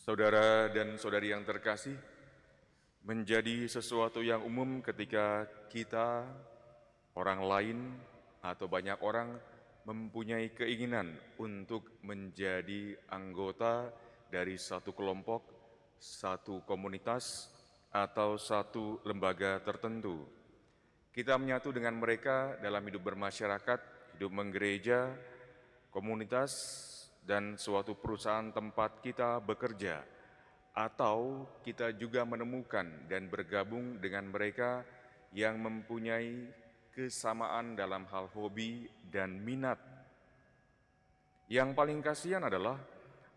Saudara dan saudari yang terkasih, menjadi sesuatu yang umum ketika kita, orang lain, atau banyak orang mempunyai keinginan untuk menjadi anggota dari satu kelompok, satu komunitas, atau satu lembaga tertentu. Kita menyatu dengan mereka dalam hidup bermasyarakat, hidup menggereja, komunitas, dan suatu perusahaan tempat kita bekerja, atau kita juga menemukan dan bergabung dengan mereka yang mempunyai kesamaan dalam hal hobi dan minat. Yang paling kasihan adalah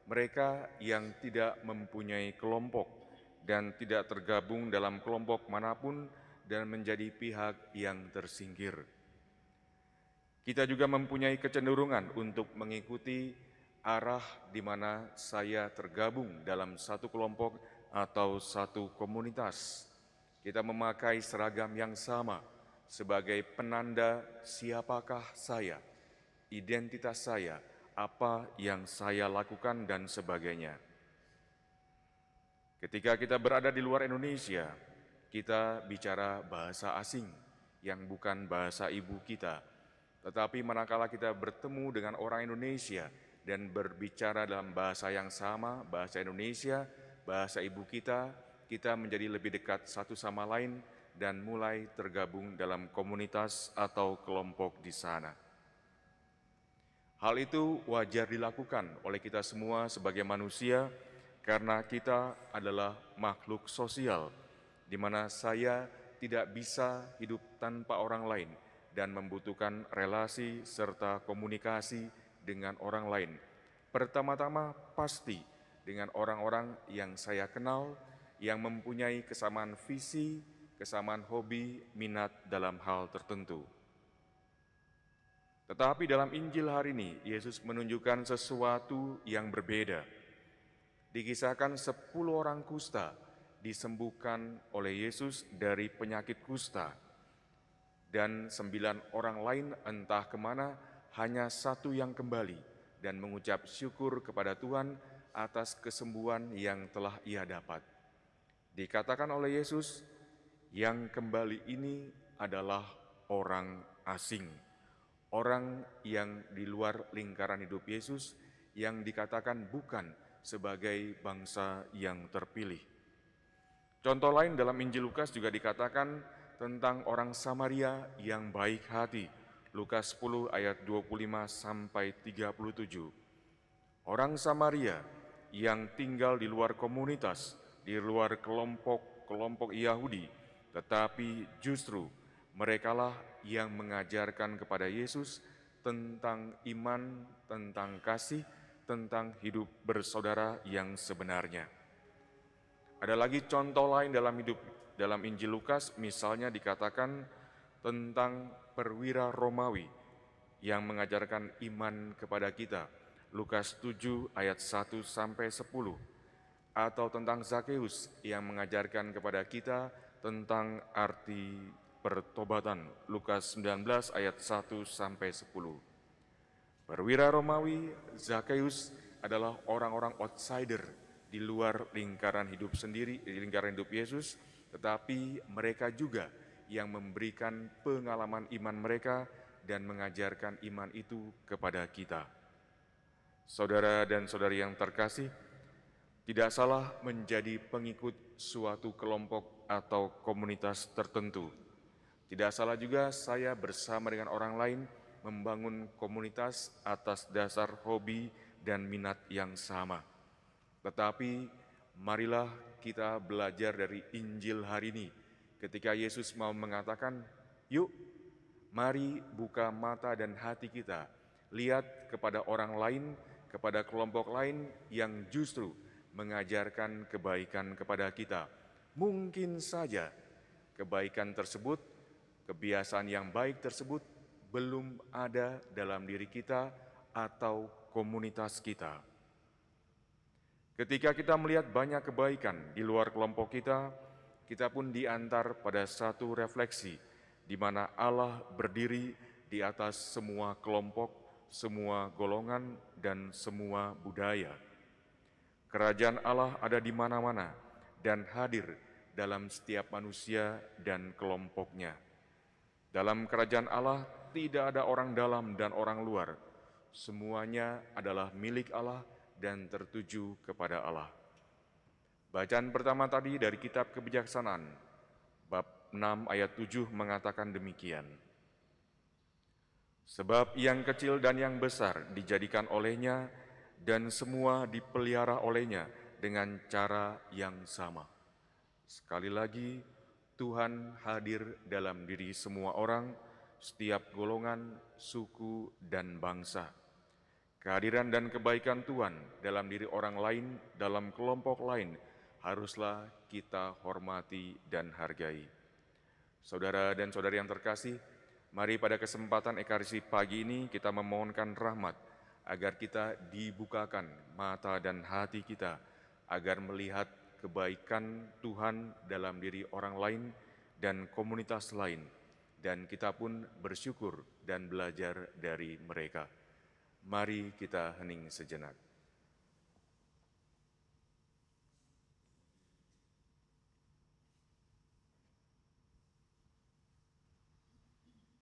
mereka yang tidak mempunyai kelompok dan tidak tergabung dalam kelompok manapun dan menjadi pihak yang tersingkir. Kita juga mempunyai kecenderungan untuk mengikuti arah di mana saya tergabung dalam satu kelompok atau satu komunitas. Kita memakai seragam yang sama sebagai penanda siapakah saya, identitas saya, apa yang saya lakukan, dan sebagainya. Ketika kita berada di luar Indonesia, kita bicara bahasa asing yang bukan bahasa ibu kita. Tetapi manakala kita bertemu dengan orang Indonesia dan berbicara dalam bahasa yang sama, bahasa Indonesia, bahasa ibu kita menjadi lebih dekat satu sama lain dan mulai tergabung dalam komunitas atau kelompok di sana. Hal itu wajar dilakukan oleh kita semua sebagai manusia karena kita adalah makhluk sosial, di mana saya tidak bisa hidup tanpa orang lain dan membutuhkan relasi serta komunikasi dengan orang lain. Pertama-tama pasti dengan orang-orang yang saya kenal, yang mempunyai kesamaan visi, kesamaan hobi, minat dalam hal tertentu. Tetapi dalam Injil hari ini, Yesus menunjukkan sesuatu yang berbeda. Dikisahkan 10 orang kusta disembuhkan oleh Yesus dari penyakit kusta. Dan 9 orang lain entah kemana, hanya satu yang kembali dan mengucap syukur kepada Tuhan atas kesembuhan yang telah ia dapat. Dikatakan oleh Yesus, yang kembali ini adalah orang asing. Orang yang di luar lingkaran hidup Yesus yang dikatakan bukan sebagai bangsa yang terpilih. Contoh lain dalam Injil Lukas juga dikatakan tentang orang Samaria yang baik hati. Lukas 10 ayat 25 sampai 37. Orang Samaria yang tinggal di luar komunitas, di luar kelompok Yahudi, tetapi justru merekalah yang mengajarkan kepada Yesus tentang iman, tentang kasih, tentang hidup bersaudara yang sebenarnya. Ada lagi contoh lain dalam Injil Lukas, misalnya dikatakan tentang perwira Romawi yang mengajarkan iman kepada kita. Lukas 7 ayat 1 sampai 10. Atau tentang Zakeus yang mengajarkan kepada kita tentang arti pertobatan. Lukas 19 ayat 1 sampai 10. Perwira Romawi, Zakeus adalah orang-orang outsider di luar lingkaran hidup sendiri, di lingkaran hidup Yesus, tetapi mereka juga yang memberikan pengalaman iman mereka dan mengajarkan iman itu kepada kita. Saudara dan saudari yang terkasih, tidak salah menjadi pengikut suatu kelompok atau komunitas tertentu. Tidak salah juga saya bersama dengan orang lain membangun komunitas atas dasar hobi dan minat yang sama. Tetapi marilah kita belajar dari Injil hari ini ketika Yesus mau mengatakan, "Yuk, mari buka mata dan hati kita, lihat kepada orang lain, kepada kelompok lain yang justru mengajarkan kebaikan kepada kita. Mungkin saja kebaikan tersebut, kebiasaan yang baik tersebut belum ada dalam diri kita atau komunitas kita." Ketika kita melihat banyak kebaikan di luar kelompok kita pun diantar pada satu refleksi di mana Allah berdiri di atas semua kelompok, semua golongan, dan semua budaya. Kerajaan Allah ada di mana-mana dan hadir dalam setiap manusia dan kelompoknya. Dalam kerajaan Allah tidak ada orang dalam dan orang luar. Semuanya adalah milik Allah dan tertuju kepada Allah. Bacaan pertama tadi dari kitab Kebijaksanaan, bab 6 ayat 7 mengatakan demikian. Sebab yang kecil dan yang besar dijadikan olehnya, dan semua dipelihara olehnya dengan cara yang sama. Sekali lagi, Tuhan hadir dalam diri semua orang, setiap golongan, suku, dan bangsa. Kehadiran dan kebaikan Tuhan dalam diri orang lain, dalam kelompok lain, haruslah kita hormati dan hargai. Saudara dan saudari yang terkasih, mari pada kesempatan Ekaristi pagi ini kita memohonkan rahmat agar kita dibukakan mata dan hati kita agar melihat kebaikan Tuhan dalam diri orang lain dan komunitas lain, dan kita pun bersyukur dan belajar dari mereka. Mari kita hening sejenak.